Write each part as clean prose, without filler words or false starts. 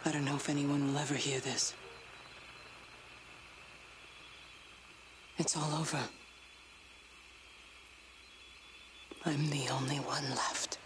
I don't know if anyone will ever hear this. It's all over. I'm the only one left.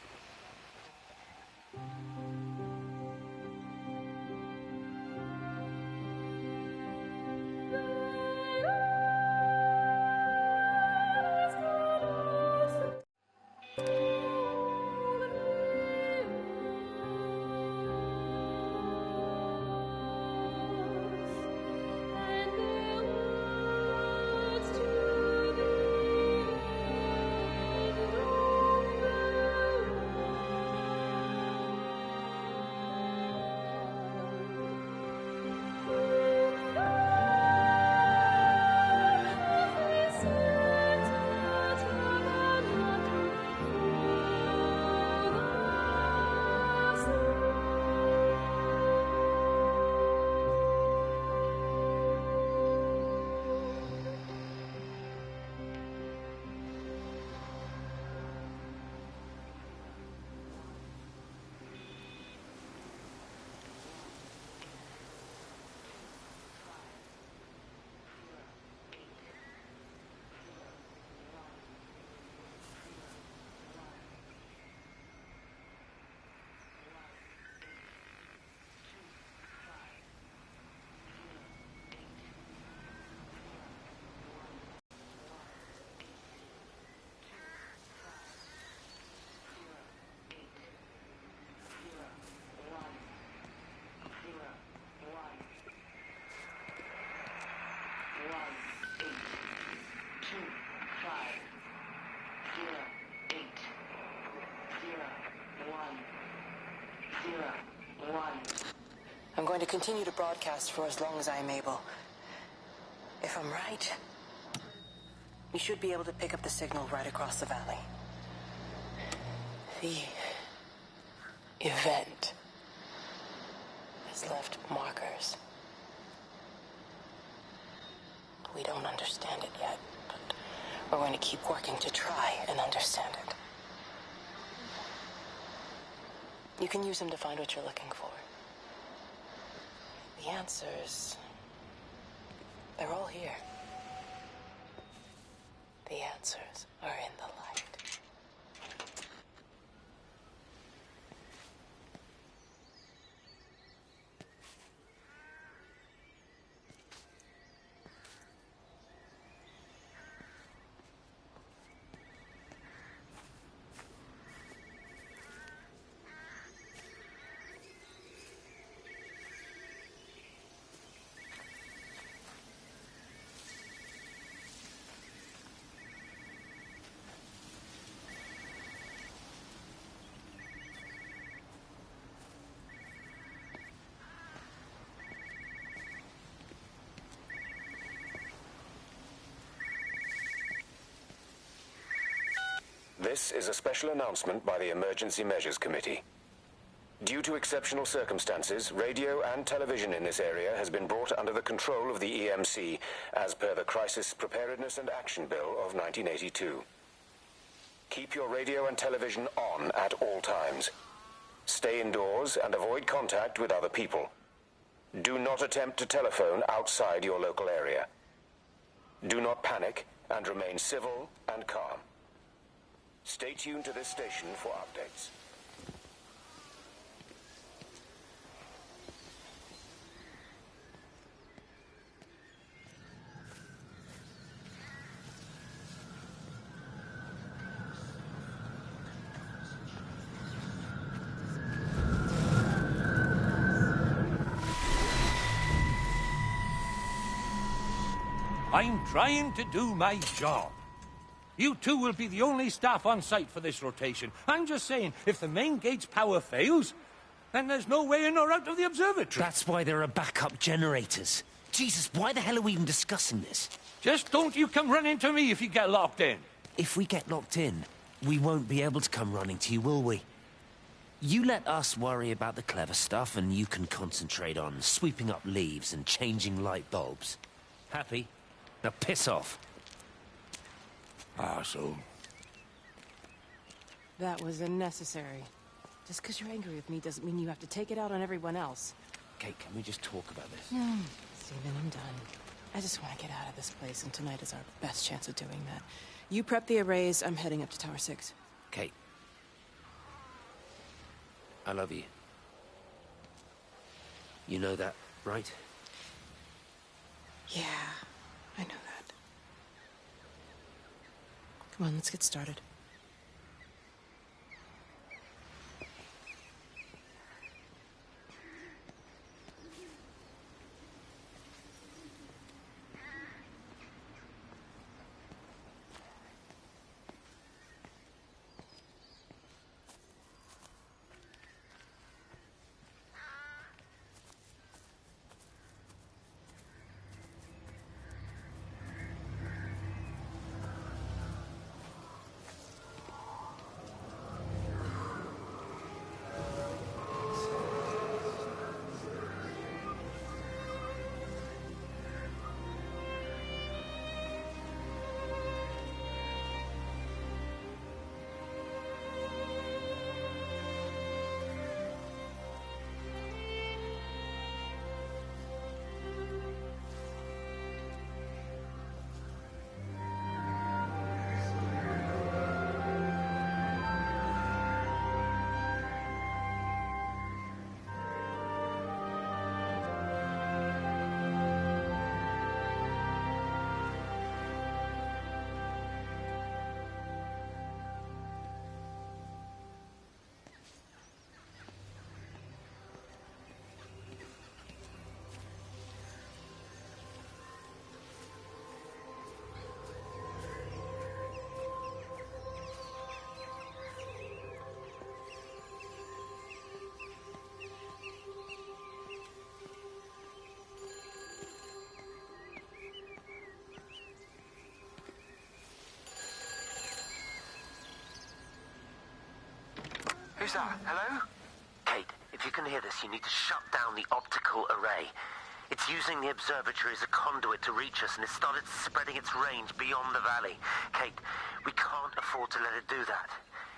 I'm going to continue to broadcast for as long as I'm able. If I'm right, we should be able to pick up the signal right across the valley. The event has left markers. We don't understand it yet, but we're going to keep working to try and understand it. You can use them to find what you're looking for. The answers, they're all here. The answers are in the light. This is a special announcement by the Emergency Measures Committee. Due to exceptional circumstances, radio and television in this area has been brought under the control of the EMC as per the Crisis Preparedness and Action Bill of 1982. Keep your radio and television on at all times. Stay indoors and avoid contact with other people. Do not attempt to telephone outside your local area. Do not panic and remain civil and calm. Stay tuned to this station for updates. I'm trying to do my job. You two will be the only staff on site for this rotation. I'm just saying, if the main gate's power fails, then there's no way in or out of the observatory. That's why there are backup generators. Jesus, why the hell are we even discussing this? Just don't you come running to me if you get locked in. If we get locked in, we won't be able to come running to you, will we? You let us worry about the clever stuff, and you can concentrate on sweeping up leaves and changing light bulbs. Happy? Now piss off. Arsehole. That was unnecessary. Just because you're angry with me doesn't mean you have to take it out on everyone else. Kate, can we just talk about this? No, Stephen, I'm done. I just want to get out of this place, and tonight is our best chance of doing that. You prep the arrays, I'm heading up to Tower 6. Kate. I love you. You know that, right? Yeah, I know that. Come on, let's get started. Who's that? Hello? Kate, if you can hear this, you need to shut down the optical array. It's using the observatory as a conduit to reach us, and it's started spreading its range beyond the valley. Kate, we can't afford to let it do that.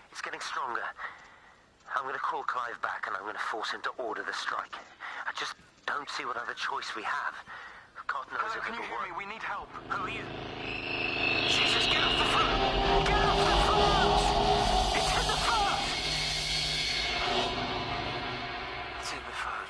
It's getting stronger. I'm going to call Clive back, and I'm going to force him to order the strike. I just don't see what other choice we have. God knows Hello, if can it'll you hear work. me? We need help. Who are you? Jesus, get off the phone! Get off the phone! It's in the phone! It's in the phone.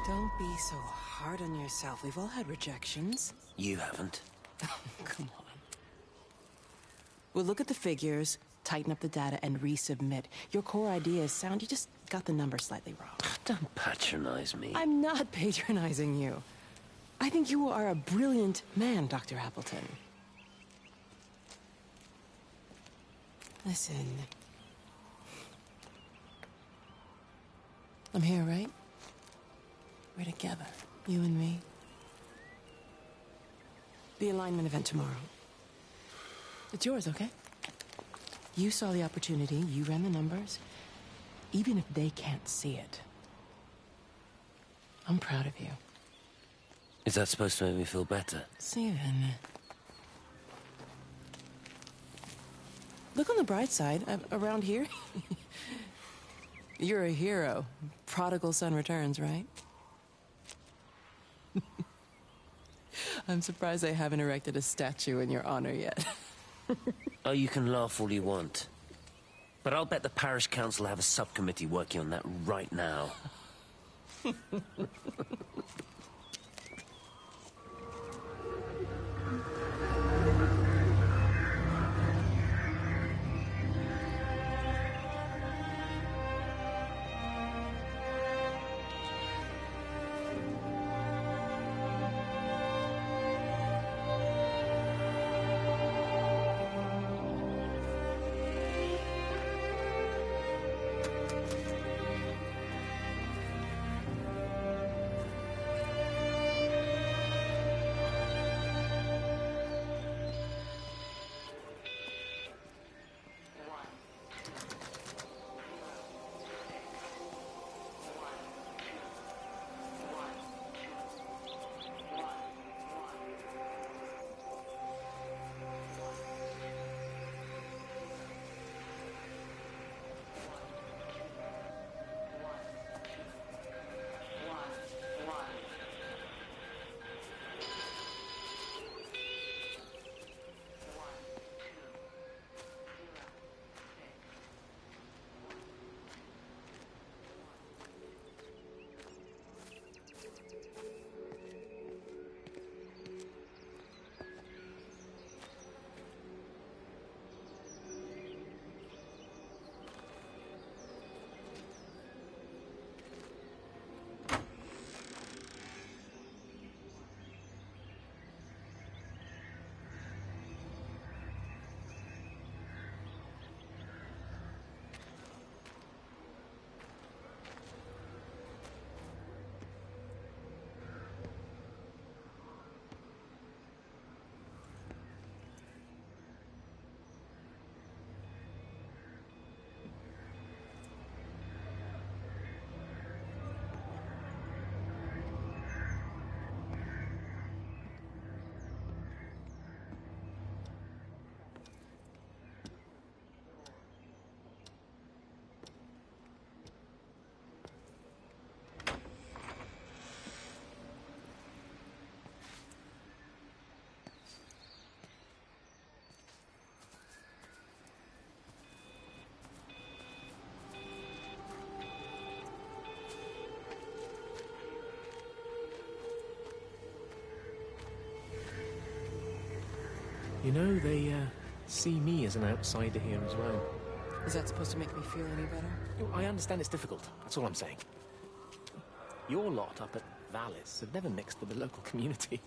Don't be so hard on yourself. We've all had rejections. You haven't. Come on. We'll look at the figures, tighten up the data, and resubmit. Your core idea is sound. You just got the numbers slightly wrong. Don't patronize me. I'm not patronizing you. I think you are a brilliant man, Dr. Appleton. Listen. I'm here, right? We're together, you and me. The alignment event tomorrow. It's yours, okay? You saw the opportunity, you ran the numbers. Even if they can't see it, I'm proud of you. Is that supposed to make me feel better? Steven. Look on the bright side. Around here, you're a hero. Prodigal son returns, right? I'm surprised they haven't erected a statue in your honor yet. Oh, you can laugh all you want. But I'll bet the parish council have a subcommittee working on that right now. You know, they see me as an outsider here as well. Is that supposed to make me feel any better? I understand it's difficult. That's all I'm saying. Your lot up at Valis have never mixed with the local community.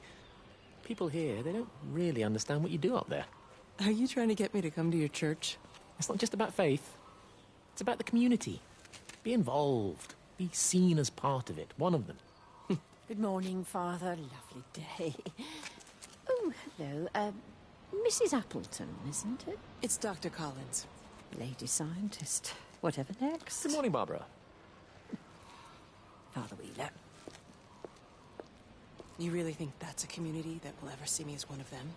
People here, they don't really understand what you do up there. Are you trying to get me to come to your church? It's not just about faith. It's about the community. Be involved. Be seen as part of it. One of them. Good morning, Father. Lovely day. Oh, hello. Mrs. Appleton, isn't it? It's Dr. Collins. Lady scientist. Whatever next. Good morning, Barbara. Father Wheeler. You really think that's a community that will ever see me as one of them?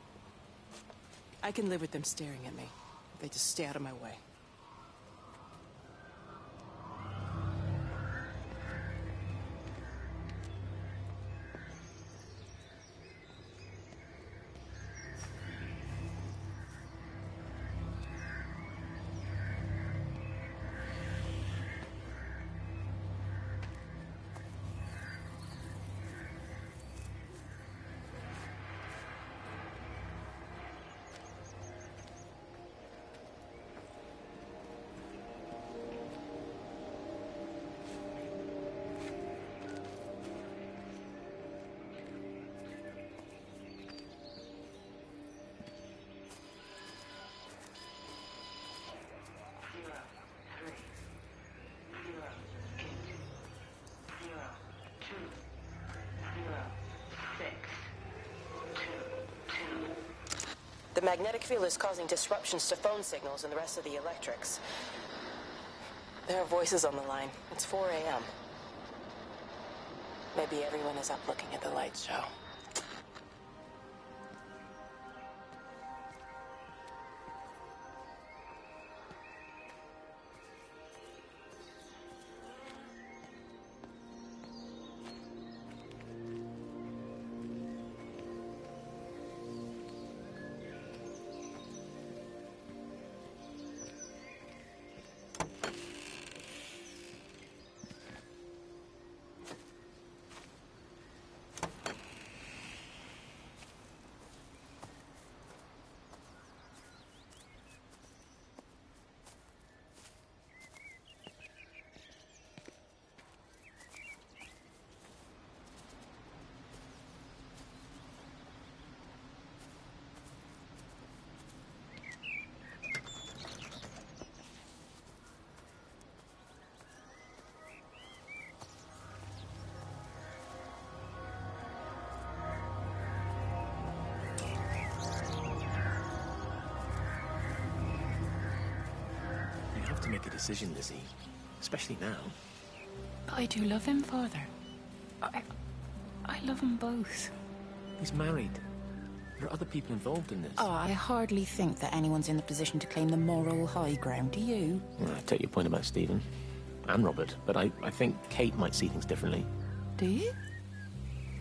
I can live with them staring at me. If they just stay out of my way. The magnetic field is causing disruptions to phone signals and the rest of the electrics. There are voices on the line. It's 4 a.m. Maybe everyone is up looking at the light show. To make a decision, Lizzie. Especially now. But I do love him, Father. I love them both. He's married. There are other people involved in this. Oh, I hardly think that anyone's in the position to claim the moral high ground, do you? Well, I take your point about Stephen. And Robert. But I think Kate might see things differently. Do you?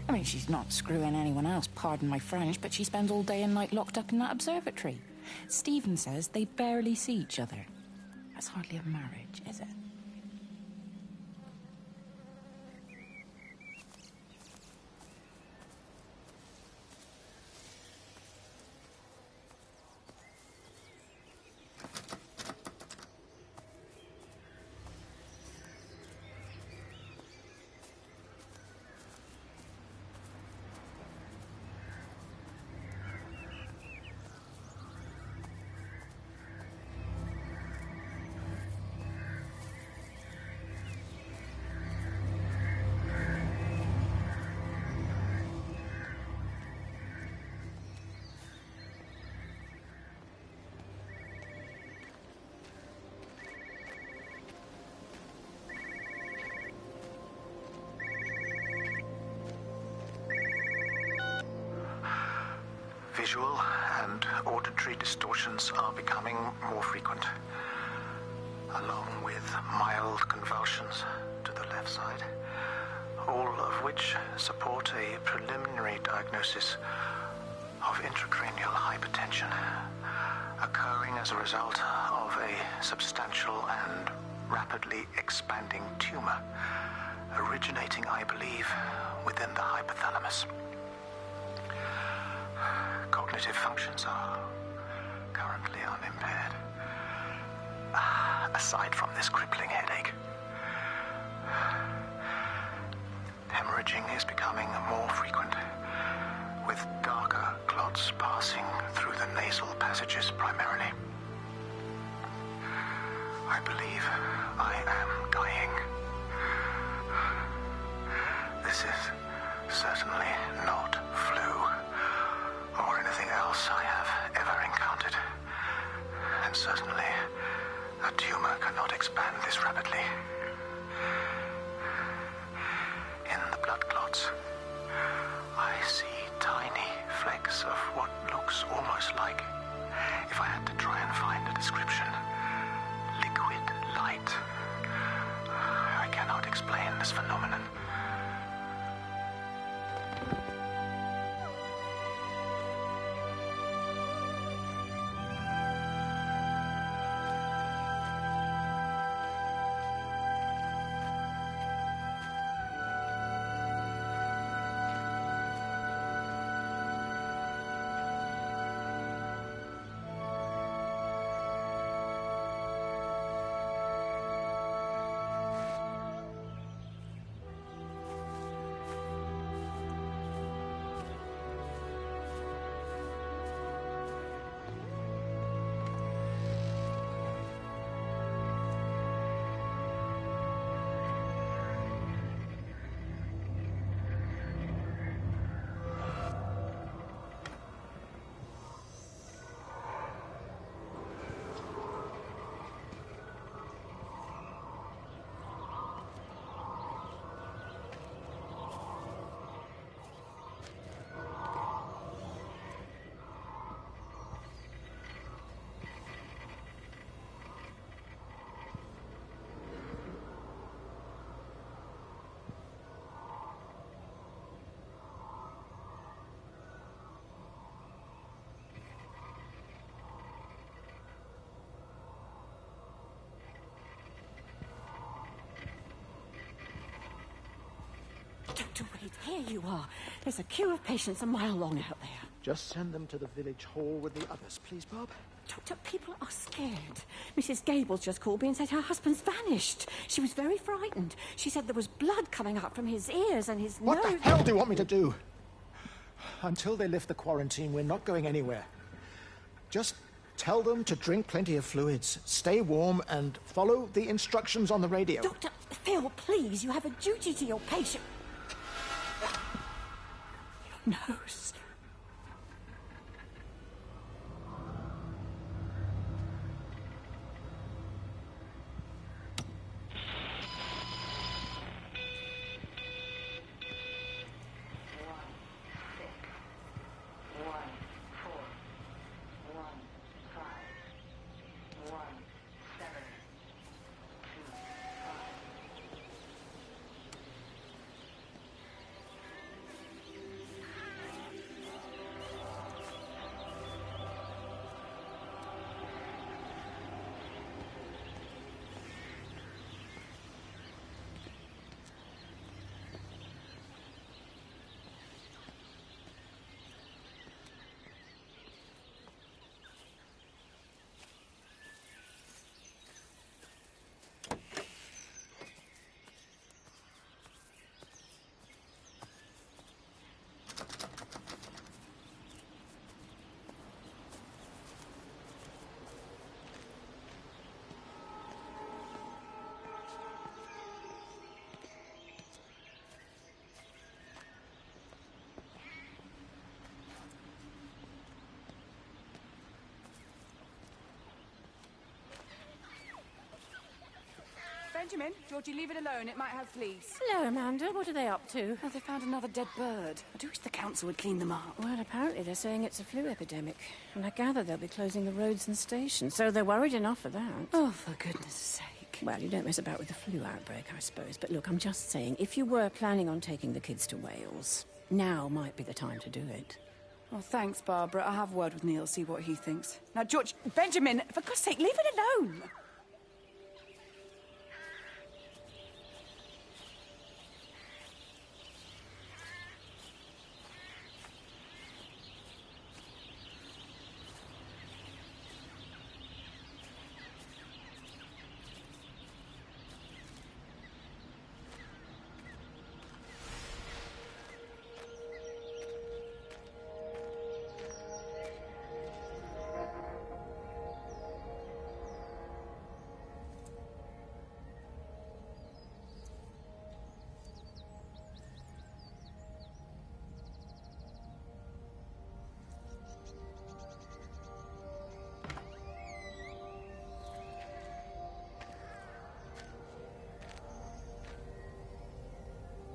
I mean, she's not screwing anyone else, pardon my French, but she spends all day and night locked up in that observatory. Stephen says they barely see each other. That's hardly a marriage, is it? Visual and auditory distortions are becoming more frequent, along with mild convulsions to the left side, all of which support a preliminary diagnosis of intracranial hypertension, occurring as a result of a substantial and rapidly expanding tumor, originating, I believe, within the hypothalamus. cognitive functions are currently unimpaired. Aside from this crippling headache, hemorrhaging is becoming more frequent, with darker clots passing through the nasal passages primarily. I believe I am dying. This is certainly not flu or anything else I have ever encountered. And certainly a tumor cannot expand this rapidly. In the blood clots, I see tiny flecks of what looks almost like, if I had to try and find a description, liquid light. I cannot explain this phenomenon. Dr. Wade, here you are. There's a queue of patients a mile long out there. Just send them to the village hall with the others, please, Bob. Doctor, people are scared. Mrs. Gables just called me and said her husband's vanished. She was very frightened. She said there was blood coming up from his ears and his nose. What the hell do you want me to do? Until they lift the quarantine, we're not going anywhere. Just tell them to drink plenty of fluids, stay warm, and follow the instructions on the radio. Dr. Phil, please, you have a duty to your patient. Your nose. Benjamin, Georgie, leave it alone. It might have fleas. Hello, Amanda. What are they up to? Oh, they found another dead bird. I do wish the council would clean them up. Well, apparently they're saying it's a flu epidemic. And I gather they'll be closing the roads and stations, so they're worried enough for that. Oh, for goodness sake. Well, you don't mess about with the flu outbreak, I suppose. But look, I'm just saying, if you were planning on taking the kids to Wales, now might be the time to do it. Oh, thanks, Barbara. I'll have a word with Neil, see what he thinks. Now, George, Benjamin, for God's sake, leave it alone.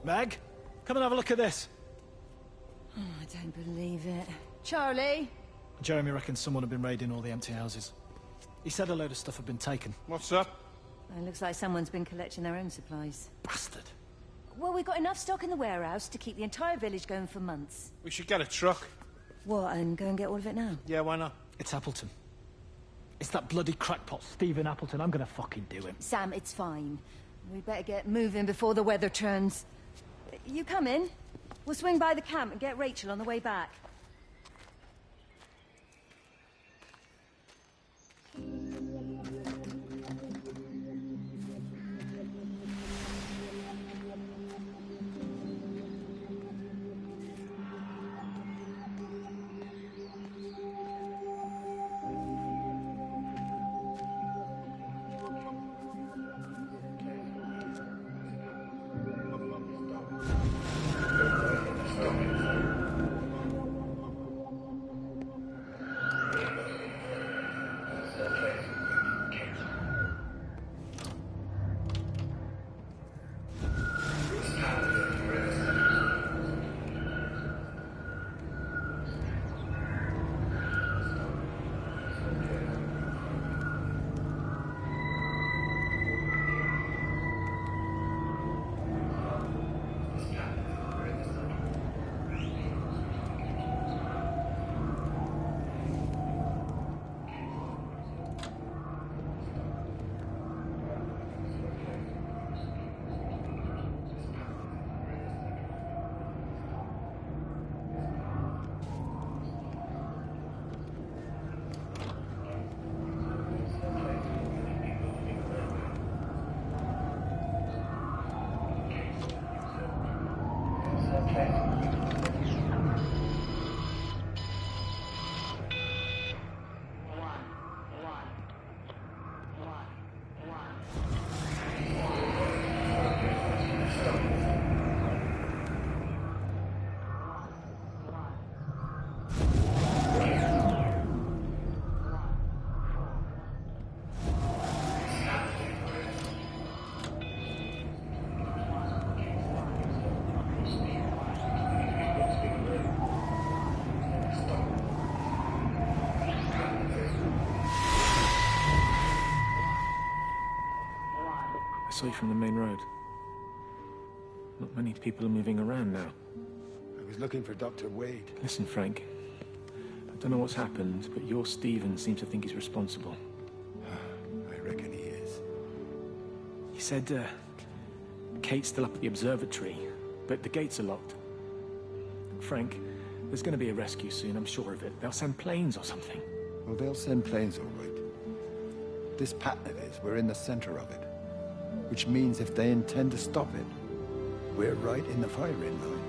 Meg, come and have a look at this. Oh, I don't believe it. Charlie? Jeremy reckons someone had been raiding all the empty houses. He said a load of stuff had been taken. What's up? It looks like someone's been collecting their own supplies. Bastard. Well, we've got enough stock in the warehouse to keep the entire village going for months. We should get a truck. What, and go and get all of it now? Yeah, why not? It's Appleton. It's that bloody crackpot Stephen Appleton. I'm gonna fucking do him. Sam, it's fine. We better get moving before the weather turns. You come in. We'll swing by the camp and get Rachel on the way back. I saw you from the main road. Not many people are moving around now. I was looking for Dr. Wade. Listen, Frank. I don't know what's happened, but your Stephen seems to think he's responsible. I reckon he is. He said, Kate's still up at the observatory, but the gates are locked. Frank, there's going to be a rescue soon, I'm sure of it. They'll send planes or something. Well, they'll send planes, all right. This pattern of his, we're in the center of it. Which means if they intend to stop it, we're right in the firing line.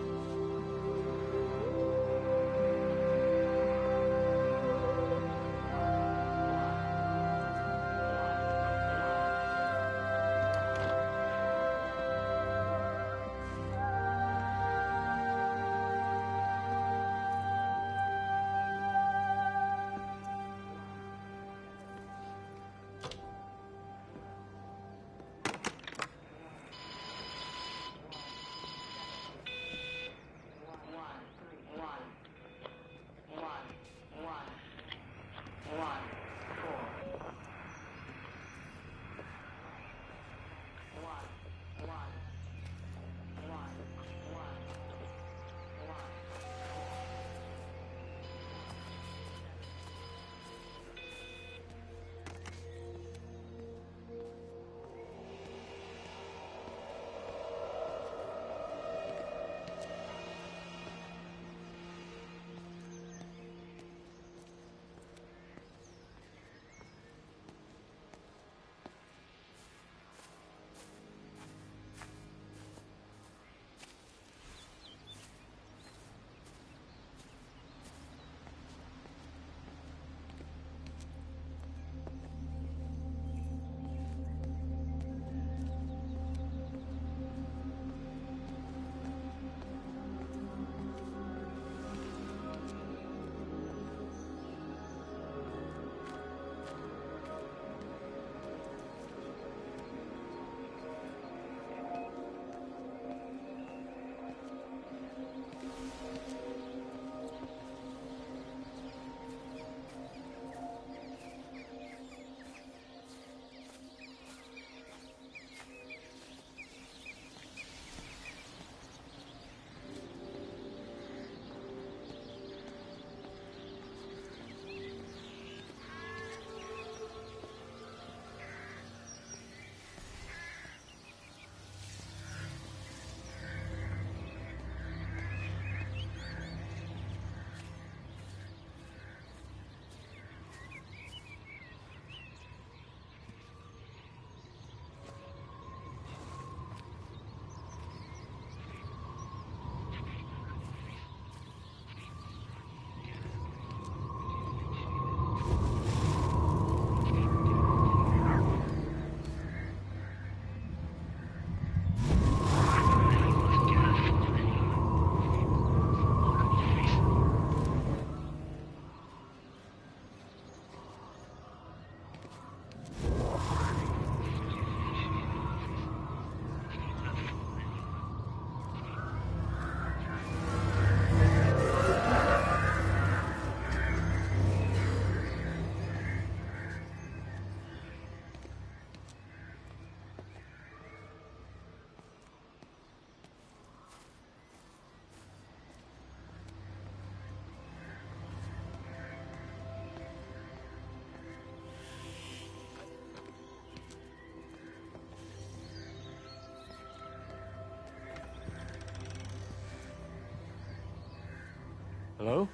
Hello?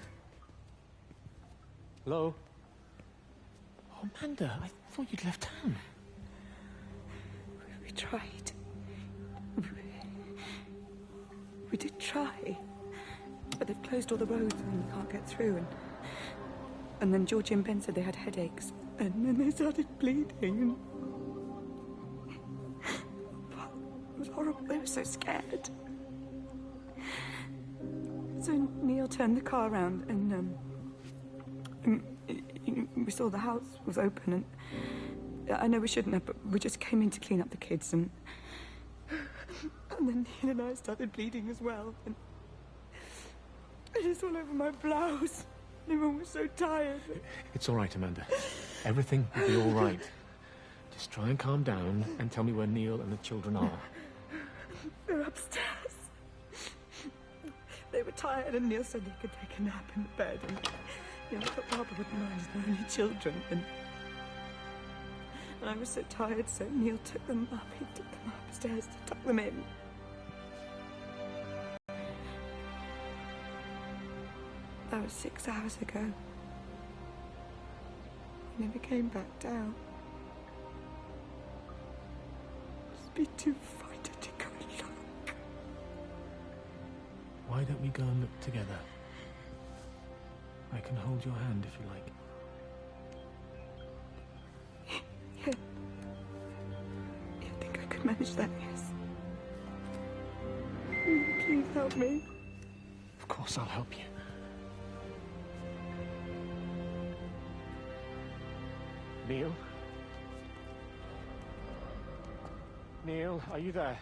Hello? Oh, Amanda, I thought you'd left town. We tried. We did try. But they've closed all the roads and you can't get through. And then Georgie and Ben said they had headaches. And then they started bleeding. It was horrible. They were so scared. So Neil turned the car around and we saw the house was open. And I know we shouldn't have, but we just came in to clean up the kids. And then Neil and I started bleeding as well. And it's all over my blouse. Everyone was so tired. It's all right, Amanda. Everything will be all right. Just try and calm down and tell me where Neil and the children are. They're upstairs. They were tired, and Neil said they could take a nap in the bed. And I thought Barbara wouldn't mind, as they're only children. And I was so tired, so Neil took them up. He took them upstairs to tuck them in. That was 6 hours ago. He never came back down. Just be too frightened to go and look. Why don't we go and look together? I can hold your hand if you like. Yeah. I think I could manage that, yes. Please help me. Of course I'll help you. Neil? Neil, are you there?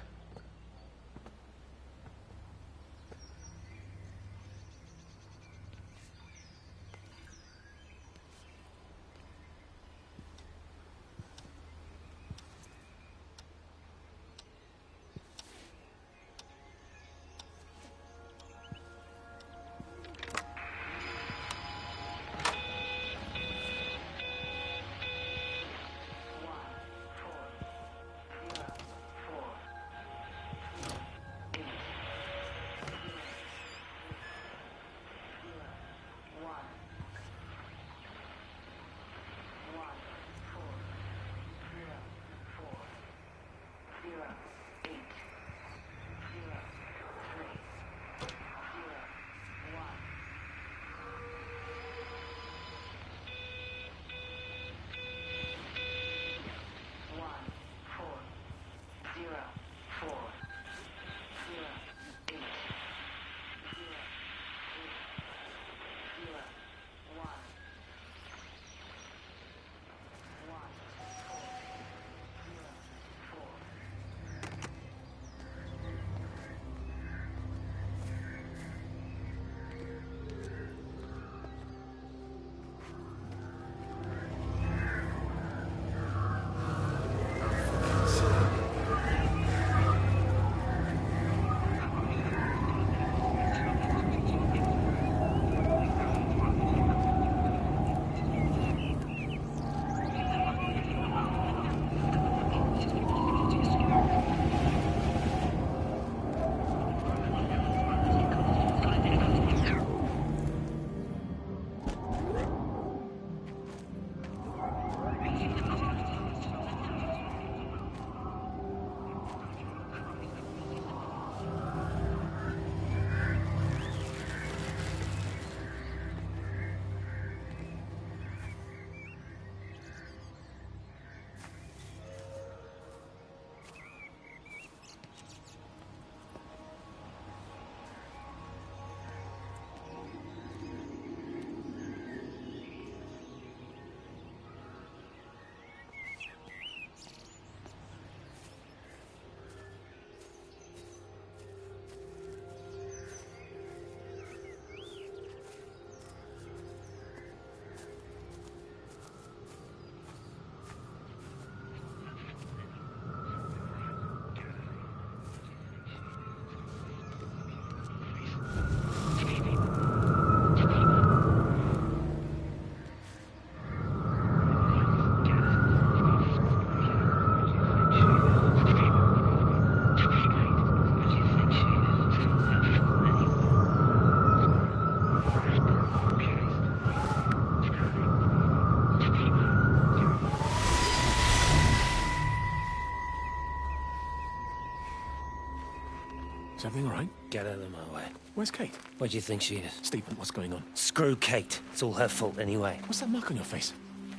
Get out of my way. Where's Kate? Where do you think she is? Stephen, what's going on? Screw Kate. It's all her fault anyway. What's that mark on your face?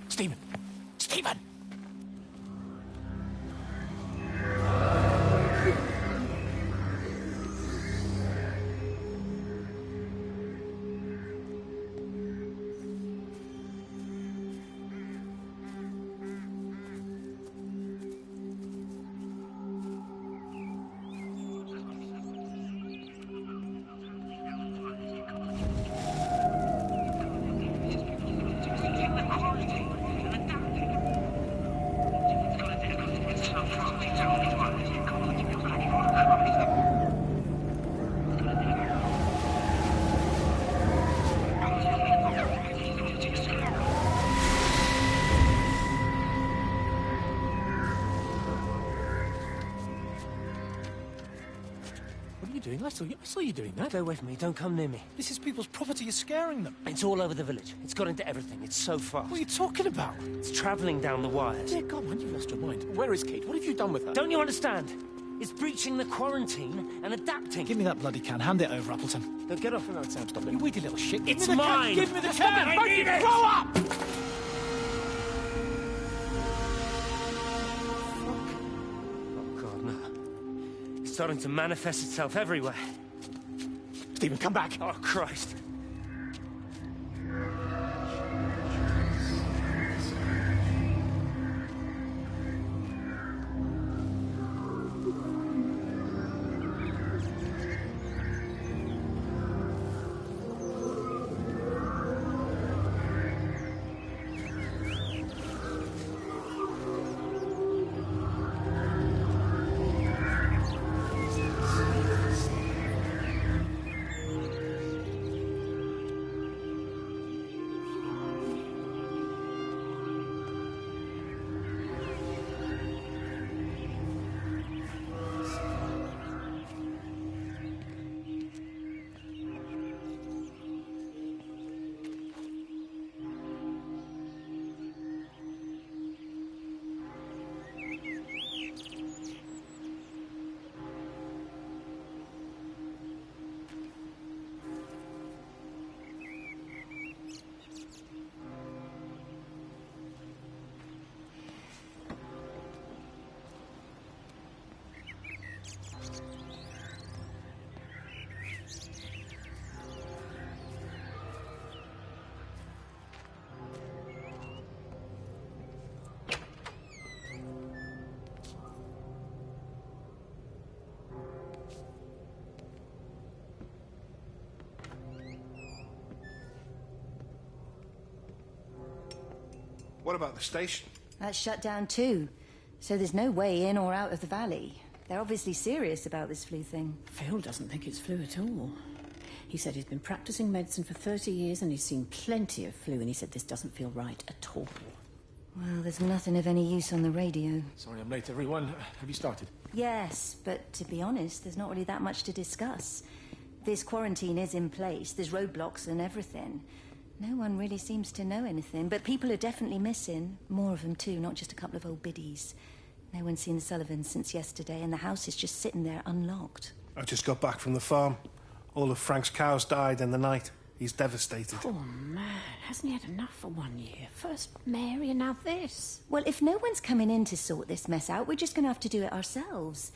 Stephen! Stephen! I saw you doing that. Stay away from me. Don't come near me. This is people's property. You're scaring them. It's all over the village. It's got into everything. It's so fast. What are you talking about? It's travelling down the wires. Dear God, man, you've lost your mind. Where is Kate? What have you done with her? Don't you understand? It's breaching the quarantine and adapting. Give me that bloody can. Hand it over, Appleton. Now get off from that Sam. Stop it. You weedy little shit. Give It's me the mine. Can. Give me the Stop can. it. I need it. Grow up! Oh, God, no. It's starting to manifest itself everywhere. Stephen, come back. Oh, Christ. What about the station? That's shut down too. So there's no way in or out of the valley. They're obviously serious about this flu thing. Phil doesn't think it's flu at all. He said he's been practicing medicine for 30 years and he's seen plenty of flu, and he said this doesn't feel right at all. Well, there's nothing of any use on the radio. Sorry I'm late, everyone. Have you started? Yes, but to be honest, there's not really that much to discuss. This quarantine is in place. There's roadblocks and everything. No one really seems to know anything, but people are definitely missing. More of them, too, not just a couple of old biddies. No one's seen the Sullivans since yesterday, and the house is just sitting there unlocked. I just got back from the farm. All of Frank's cows died in the night. He's devastated. Poor man. Hasn't he had enough for 1 year? First Mary and now this. Well, if no one's coming in to sort this mess out, we're just going to have to do it ourselves.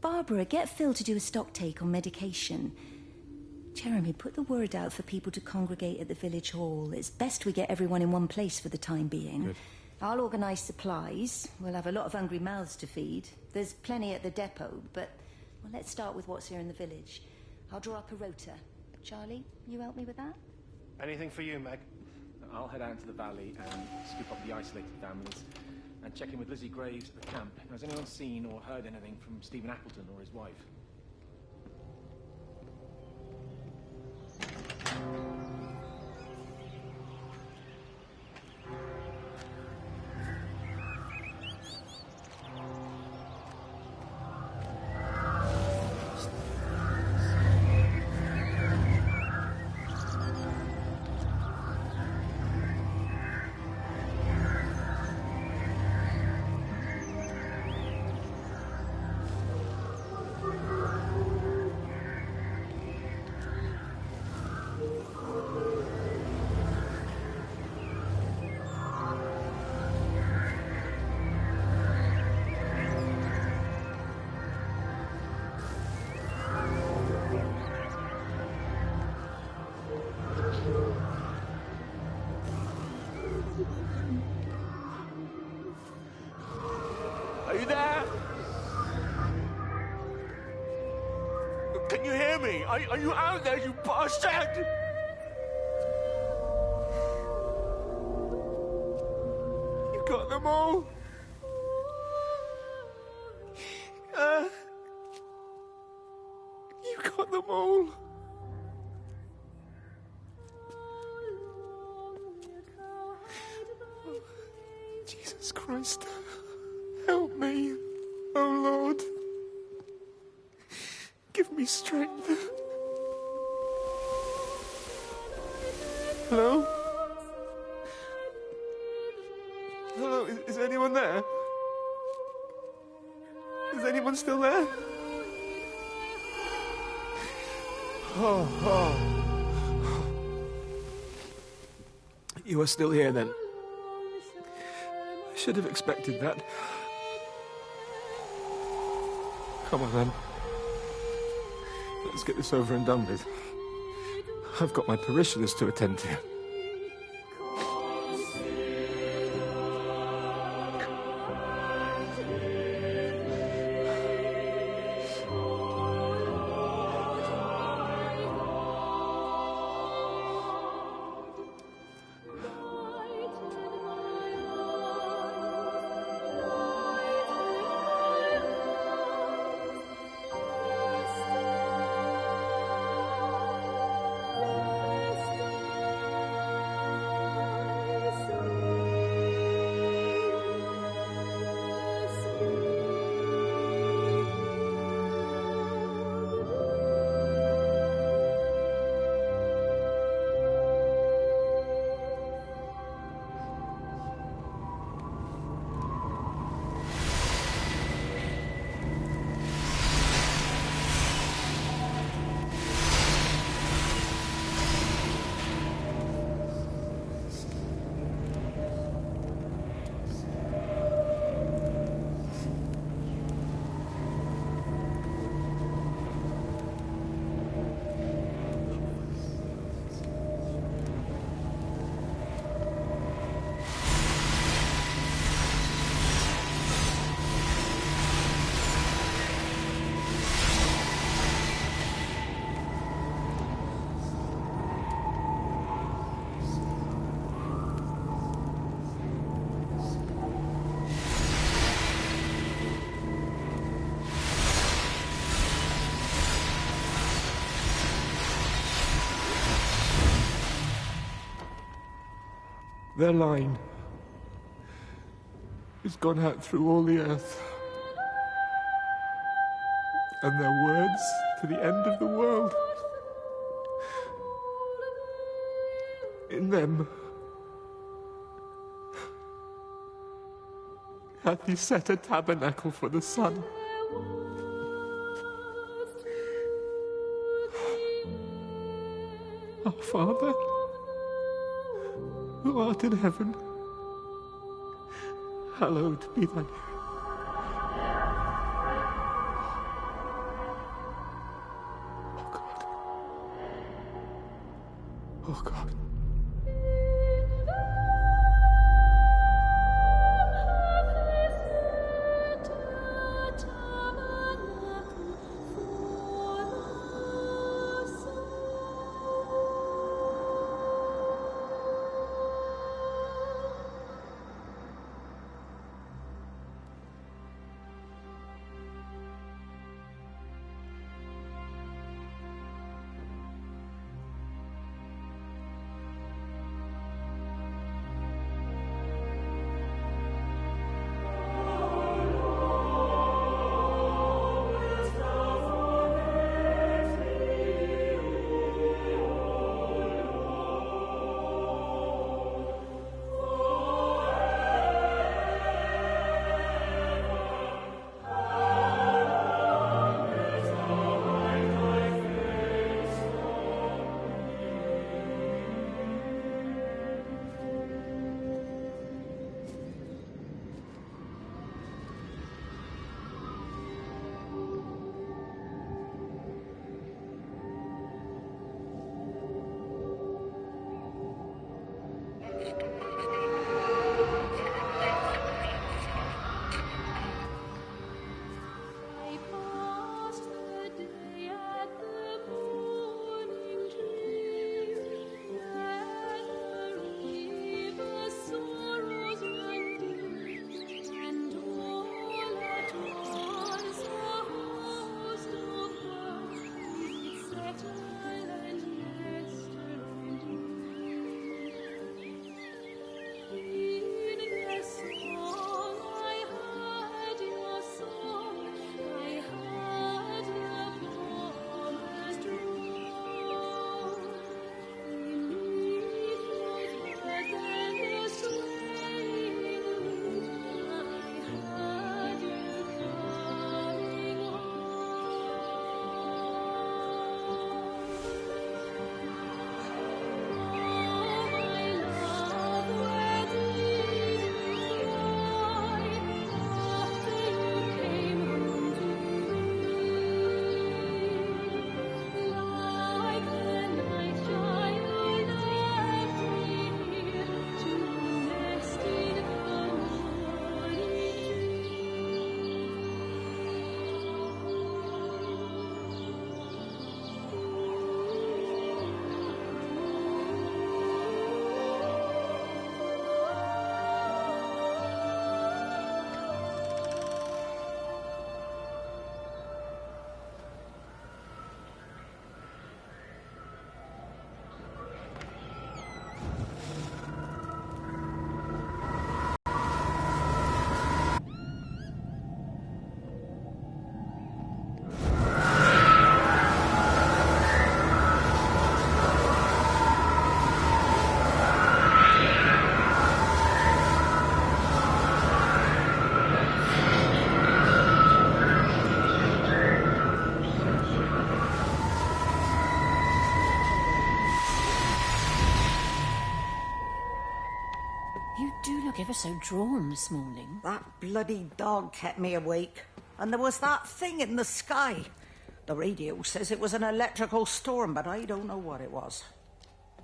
Barbara, get Phil to do a stock take on medication. Jeremy, put the word out for people to congregate at the village hall. It's best we get everyone in one place for the time being. Good. I'll organise supplies. We'll have a lot of hungry mouths to feed. There's plenty at the depot, but well, let's start with what's here in the village. I'll draw up a rota. Charlie, you help me with that? Anything for you, Meg? I'll head out into the valley and scoop up the isolated families and check in with Lizzie Graves at the camp. Has anyone seen or heard anything from Stephen Appleton or his wife? Are you out there, you bastard? You got them all? You got them all? Jesus Christ. Help me, oh Lord. Give me strength. Hello? Hello, is anyone there? Is anyone still there? Oh. You are still here, then? I should have expected that. Come on, then. Let's get this over and done with. I've got my parishioners to attend to. Their line has gone out through all the earth. And their words to the end of the world. In them hath he set a tabernacle for the sun. Our Father, who art in heaven, hallowed be thy name. Oh God. do look ever so drawn this morning. That bloody dog kept me awake. And there was that thing in the sky. The radio says it was an electrical storm, but I don't know what it was.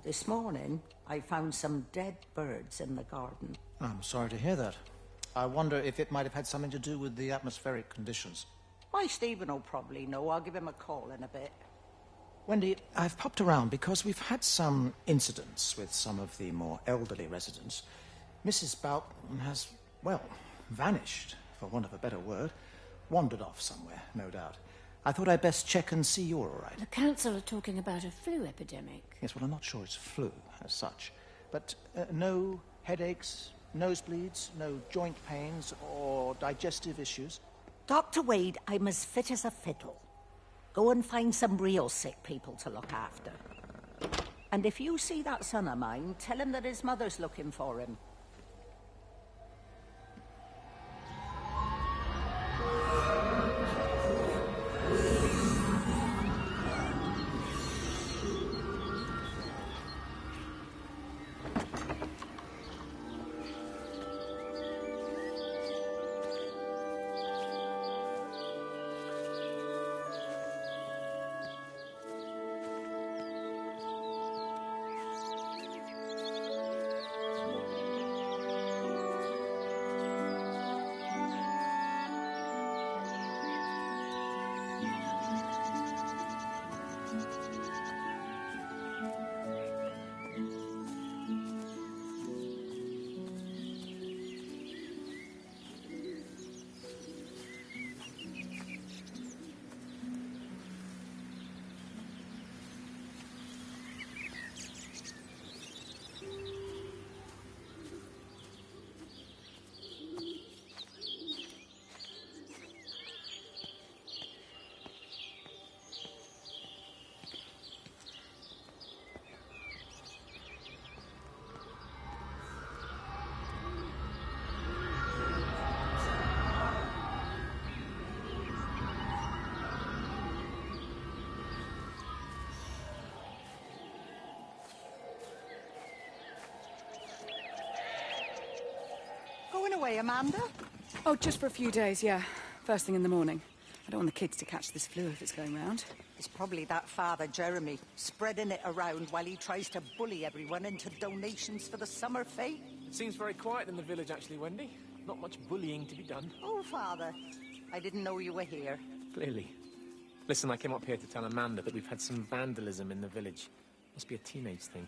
This morning, I found some dead birds in the garden. I'm sorry to hear that. I wonder if it might have had something to do with the atmospheric conditions. Why, Stephen will probably know. I'll give him a call in a bit. Wendy, I've popped around because we've had some incidents with some of the more elderly residents. Mrs. Bout has, well, vanished, for want of a better word. Wandered off somewhere, no doubt. I thought I'd best check and see you're all right. The council are talking about a flu epidemic. Yes, well, I'm not sure it's flu as such. But no headaches, nosebleeds, no joint pains or digestive issues? Dr. Wade, I'm as fit as a fiddle. Go and find some real sick people to look after. And if you see that son of mine, tell him that his mother's looking for him. Going away, Amanda? Oh, just for a few days, yeah. First thing in the morning. I don't want the kids to catch this flu if it's going round. It's probably that father, Jeremy, spreading it around while he tries to bully everyone into donations for the summer fete. It seems very quiet in the village, actually, Wendy. Not much bullying to be done. Oh, Father, I didn't know you were here. Clearly. Listen, I came up here to tell Amanda that we've had some vandalism in the village. Must be a teenage thing.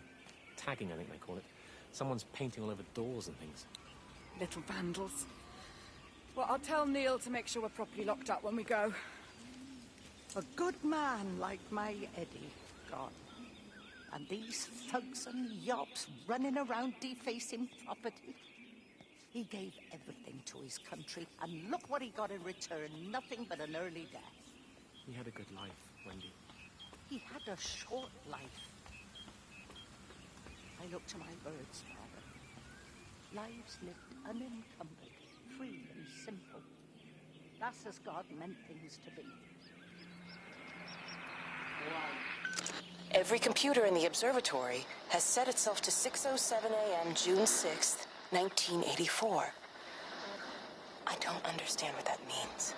Tagging, I think they call it. Someone's painting all over doors and things. Little vandals. Well, I'll tell Neil to make sure we're properly locked up when we go. A good man like my Eddie gone. And these thugs and yobs running around defacing property. He gave everything to his country, and look what he got in return. Nothing but an early death. He had a good life, Wendy. He had a short life. I look to my birds, Father. Lives lived unencumbered, free and simple. That's as God meant things to be. Every computer in the observatory has set itself to 6:07 a.m. June 6th, 1984. I don't understand what that means.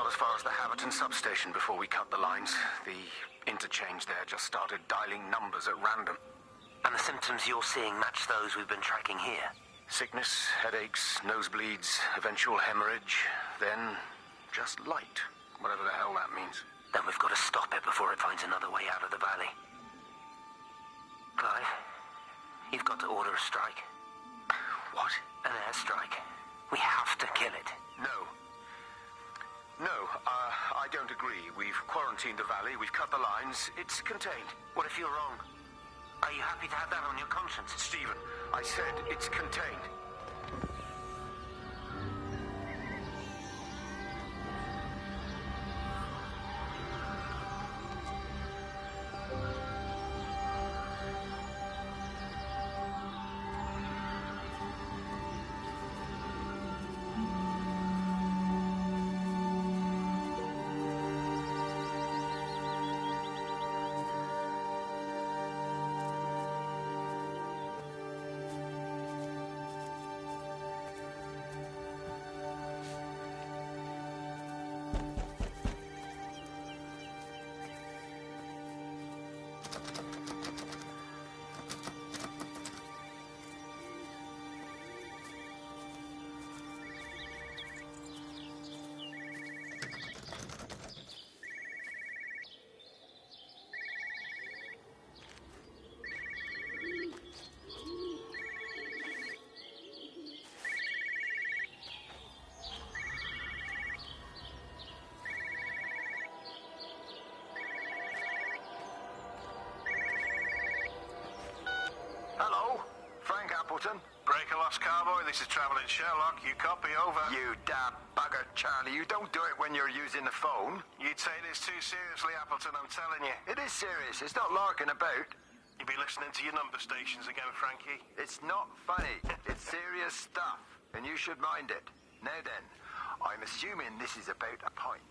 As far as the Haverton substation before we cut the lines. The interchange there just started dialing numbers at random. And the symptoms you're seeing match those we've been tracking here? Sickness, headaches, nosebleeds, eventual hemorrhage, then just light, whatever the hell that means. Then we've got to stop it before it finds another way out of the valley. Clive, you've got to order a strike. What? An airstrike. We have to kill it. No, I don't agree. We've quarantined the valley, we've cut the lines. It's contained. What if you're wrong? Are you happy to have that on your conscience? Stephen, I said it's contained. Hello, Frank Appleton. Break a lost cowboy, this is Travelling Sherlock. You copy, over. You damn bugger, Charlie. You don't do it when you're using the phone. You'd take this too seriously, Appleton, I'm telling you. It is serious. It's not larking about. You be listening to your number stations again, Frankie. It's not funny. It's serious stuff, and you should mind it. Now then, I'm assuming this is about a pint.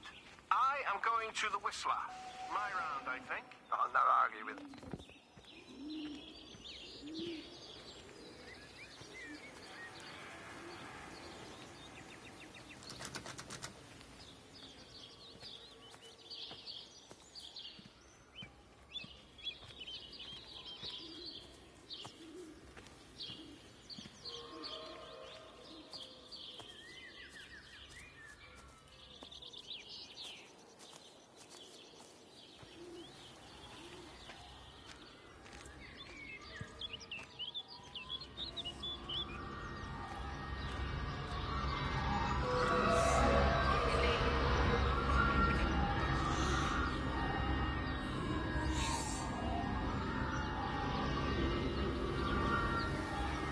I am going to the Whistler. My round, I think. I'll not argue with it.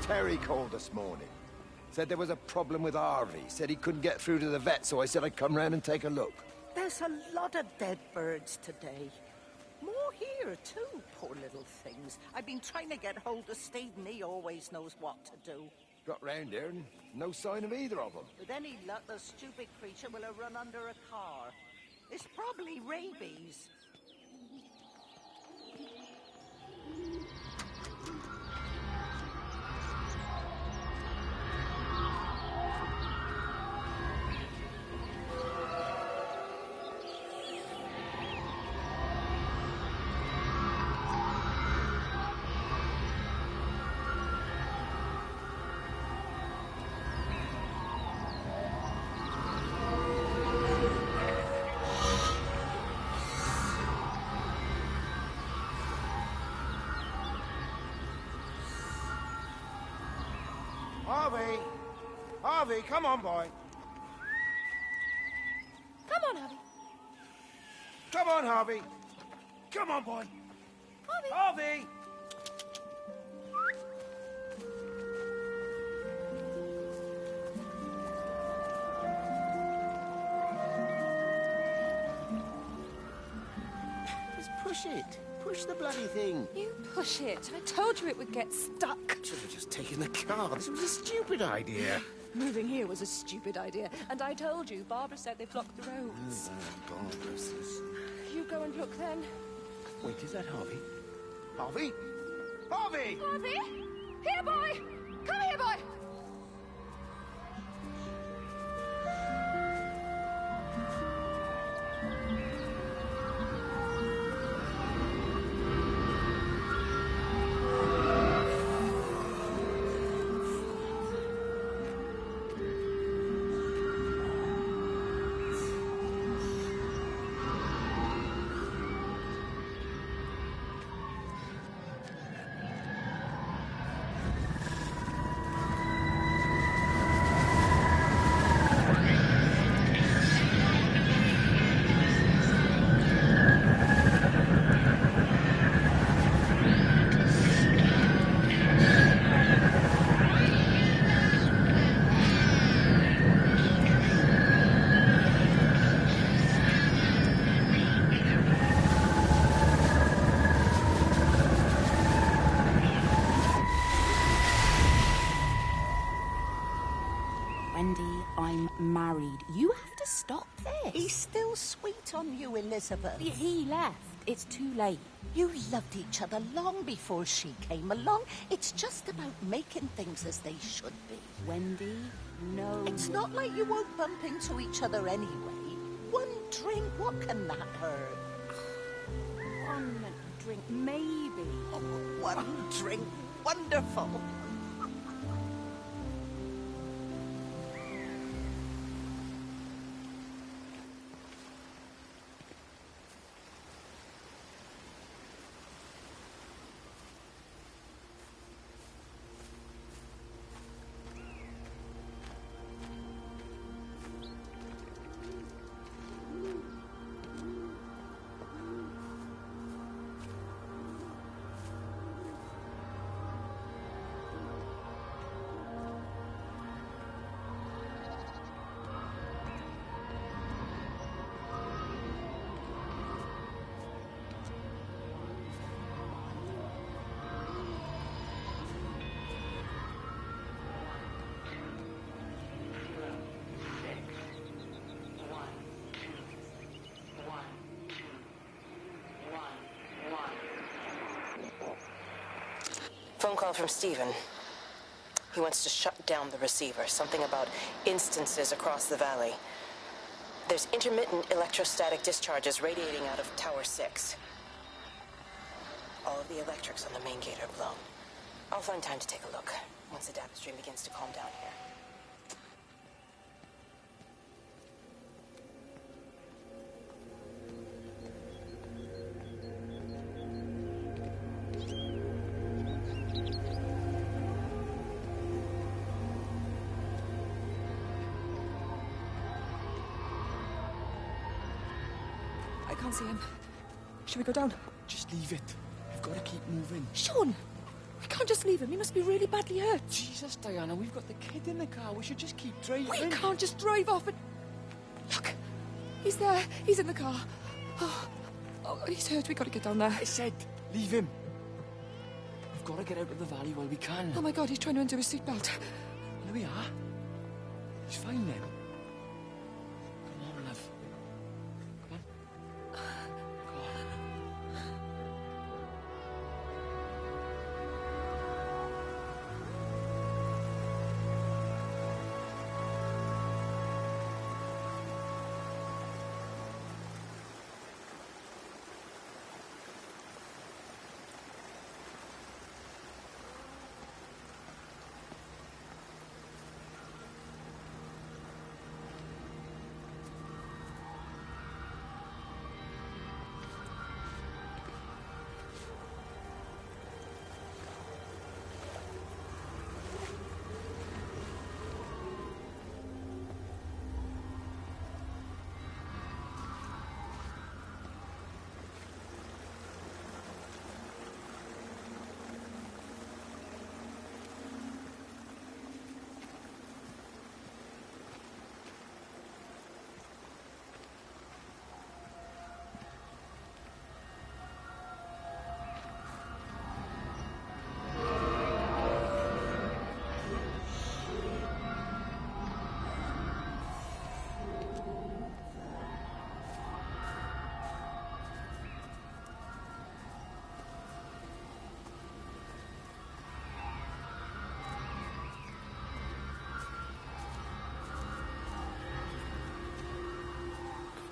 Terry called this morning. Said there was a problem with Harvey. Said he couldn't get through to the vet, so I said I'd come round and take a look. There's a lot of dead birds today. More here, too, poor little things. I've been trying to get hold of Steve, and he always knows what to do. Got round here and no sign of either of them. With any luck, the stupid creature will have run under a car. It's probably rabies. Harvey! Harvey, come on, boy. Come on, Harvey. Come on, Harvey. Come on, boy. Harvey! Harvey! Just push it. Push the bloody thing. You push it. I told you it would get stuck. Should have just taken the car. This was a stupid idea. Moving here was a stupid idea. And I told you, Barbara said they've blocked the roads. Barbara says. You go and look then. Wait, is that Harvey? Harvey? Harvey! Harvey! Here, boy! Come here, boy! stop this. He's still sweet on you, Elizabeth. He left. It's too late. You loved each other long before she came along. It's just about making things as they should be. Wendy, no. It's not like you won't bump into each other anyway. One drink, what can that hurt? One drink, maybe. Oh, one drink, wonderful. Phone call from Stephen. He wants to shut down the receiver. Something about instances across the valley. There's intermittent electrostatic discharges radiating out of Tower 6. All of the electrics on the main gate are blown. I'll find time to take a look once the data stream begins to calm down here. I can't see him. Should we go down? Just leave it. We've got to keep moving. Sean! We can't just leave him. He must be really badly hurt. Jesus, Diana, we've got the kid in the car. We should just keep driving. We can't just drive off and... Look! He's there. He's in the car. Oh, he's hurt. We've got to get down there. I said, leave him. We've got to get out of the valley while we can. Oh, my God, he's trying to undo his seatbelt. There we are. He's fine then. Come on, love. Come on. Go on.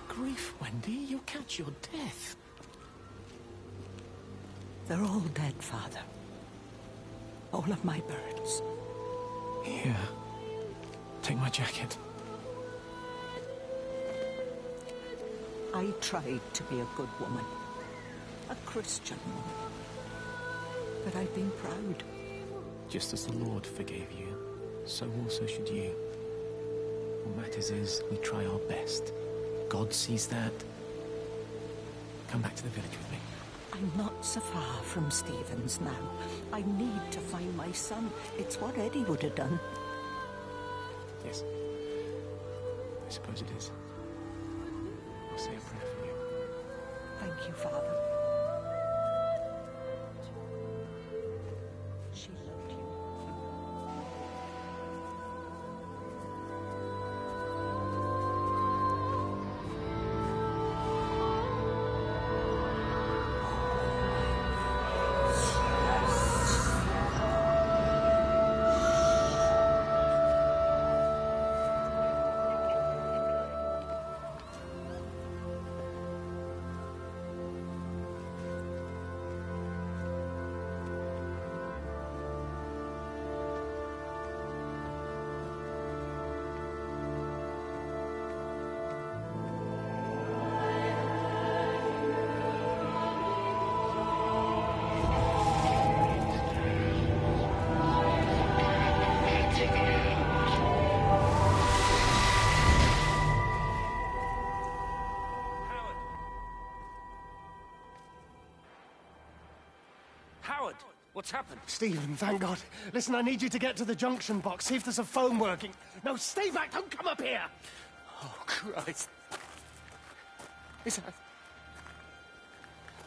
Grief, Wendy, you'll catch your death. They're all dead, Father. All of my birds. Here. Take my jacket. I tried to be a good woman. A Christian woman. But I've been proud. Just as the Lord forgave you, so also should you. What matters is we try our best. God sees that. Come back to the village with me. I'm not so far from Stevens now. I need to find my son. It's what Eddie would have done. Yes. I suppose it is. I'll say a prayer for you. Thank you, Father. She loved you. Howard, what's happened? Stephen, thank God. Listen, I need you to get to the junction box, see if there's a phone working. No, stay back, don't come up here! Oh, Christ. Is that...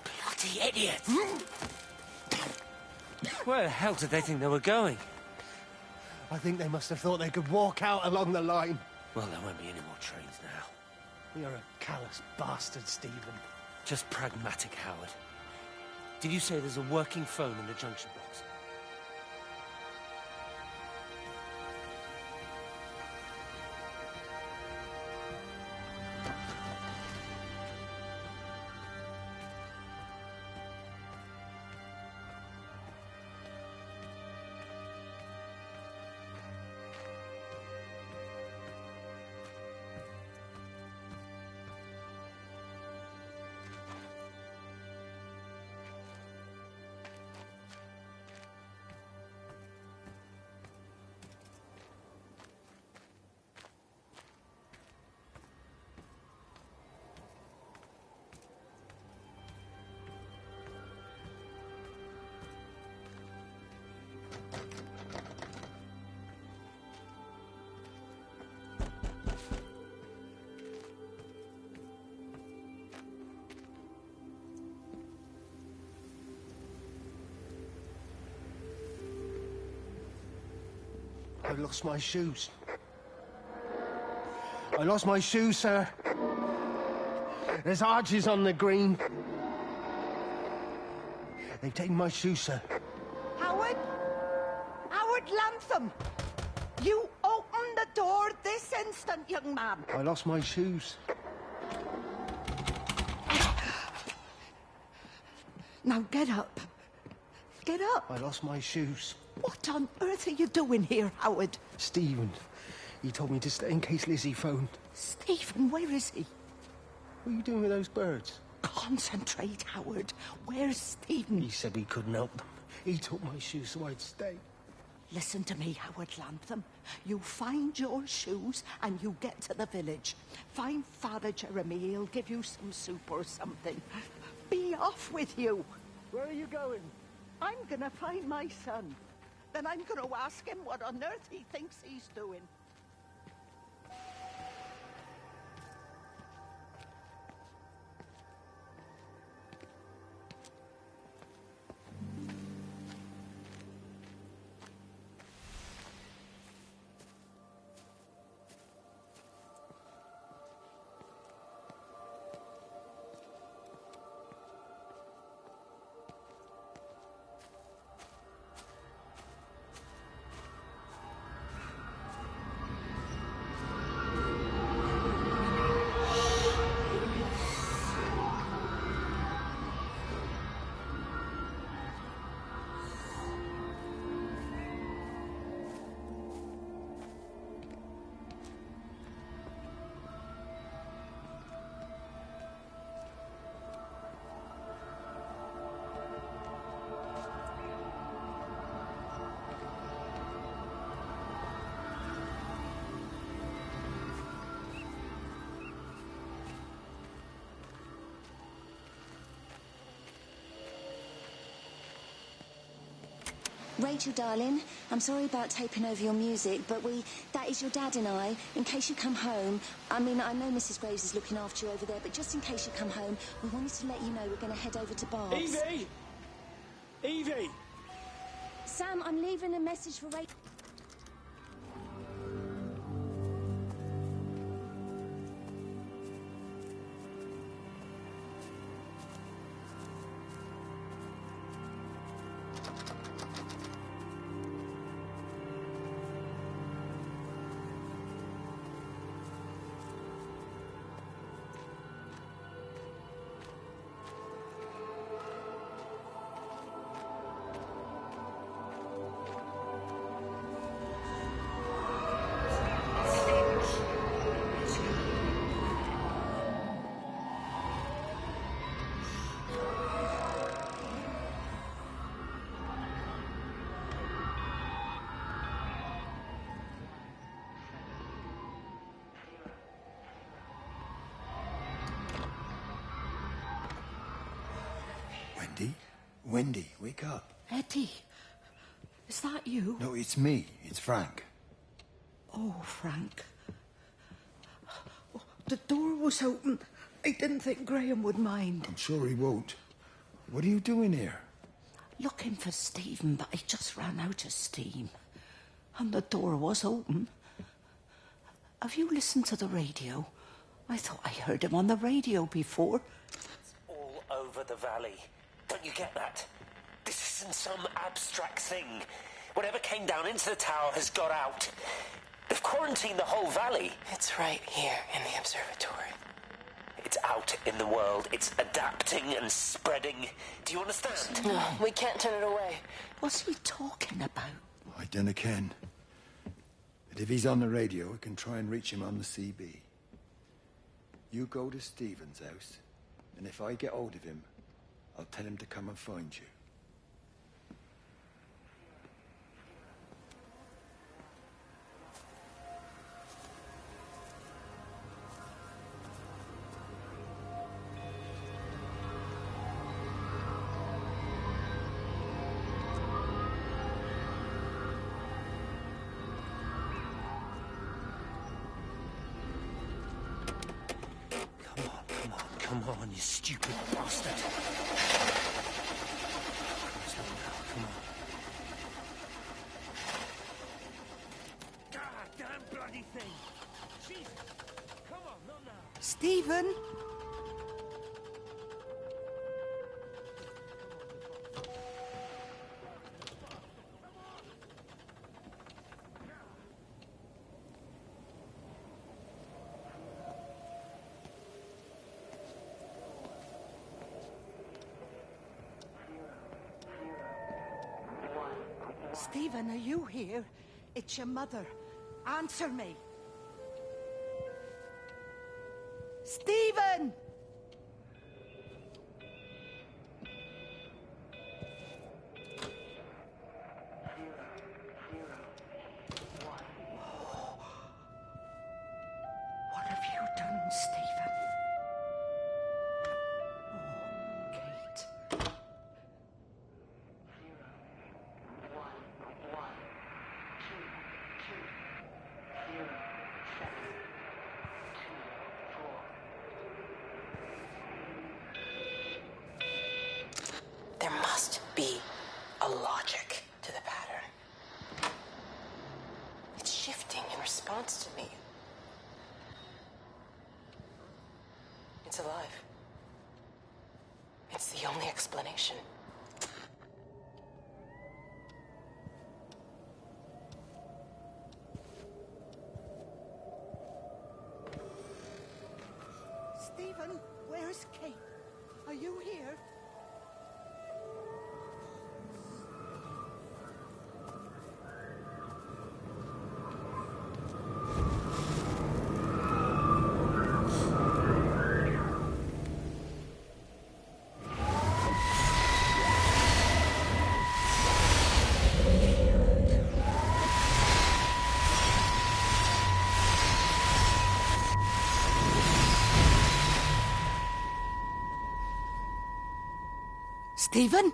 Bloody idiot! Where the hell did they think they were going? I think they must have thought they could walk out along the line. Well, there won't be any more trains now. You're a callous bastard, Stephen. Just pragmatic, Howard. Did you say there's a working phone in the junction box? I lost my shoes. I lost my shoes, sir. There's arches on the green. They've taken my shoes, sir. Howard? Howard Lantham! You open the door this instant, young man. I lost my shoes. Now get up. Get up. I lost my shoes. What on earth are you doing here, Howard? Stephen, he told me to stay in case Lizzie phoned. Stephen, where is he? What are you doing with those birds? Concentrate, Howard. Where's Stephen? He said he couldn't help them. He took my shoes so I'd stay. Listen to me, Howard Lantham. You find your shoes and you get to the village. Find Father Jeremy, he'll give you some soup or something. Be off with you. Where are you going? I'm gonna find my son. Then I'm gonna ask him what on earth he thinks he's doing. Rachel, darling, I'm sorry about taping over your music, but that is your dad and I. In case you come home, I mean, I know Mrs. Graves is looking after you over there, but just in case you come home, we wanted to let you know we're going to head over to Barb's. Evie! Evie! Sam, I'm leaving a message for Rachel. Wendy, wake up. Eddie, is that you? No, it's me. It's Frank. Oh, Frank. The door was open. I didn't think Graham would mind. I'm sure he won't. What are you doing here? Looking for Stephen, but I just ran out of steam. And the door was open. Have you listened to the radio? I thought I heard him on the radio before. It's all over the valley. Don't you get that? This isn't some abstract thing. Whatever came down into the tower has got out. They've quarantined the whole valley. It's right here in the observatory. It's out in the world. It's adapting and spreading. Do you understand? No, we can't turn it away. What's he talking about? I dunno ken. But if he's on the radio, we can try and reach him on the CB. You go to Stephen's house, and if I get hold of him, I'll tell him to come and find you. Come on, you stupid bastard. Come on. God damn bloody thing. Jesus. Come on, not now. Stephen? Stephen, are you here? It's your mother. Answer me. Stephen! What have you done, Stephen? Oh, Kate. There must be a logic to the pattern. It's shifting in response to me. It's alive. It's the only explanation. Stephen, where's Kate? Are you here? Stephen?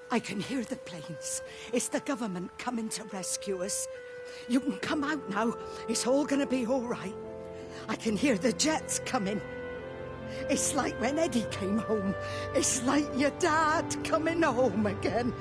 I can hear the planes. It's the government coming to rescue us. You can come out now. It's all gonna be all right. I can hear the jets coming. It's like when Eddie came home. It's like your dad coming home again.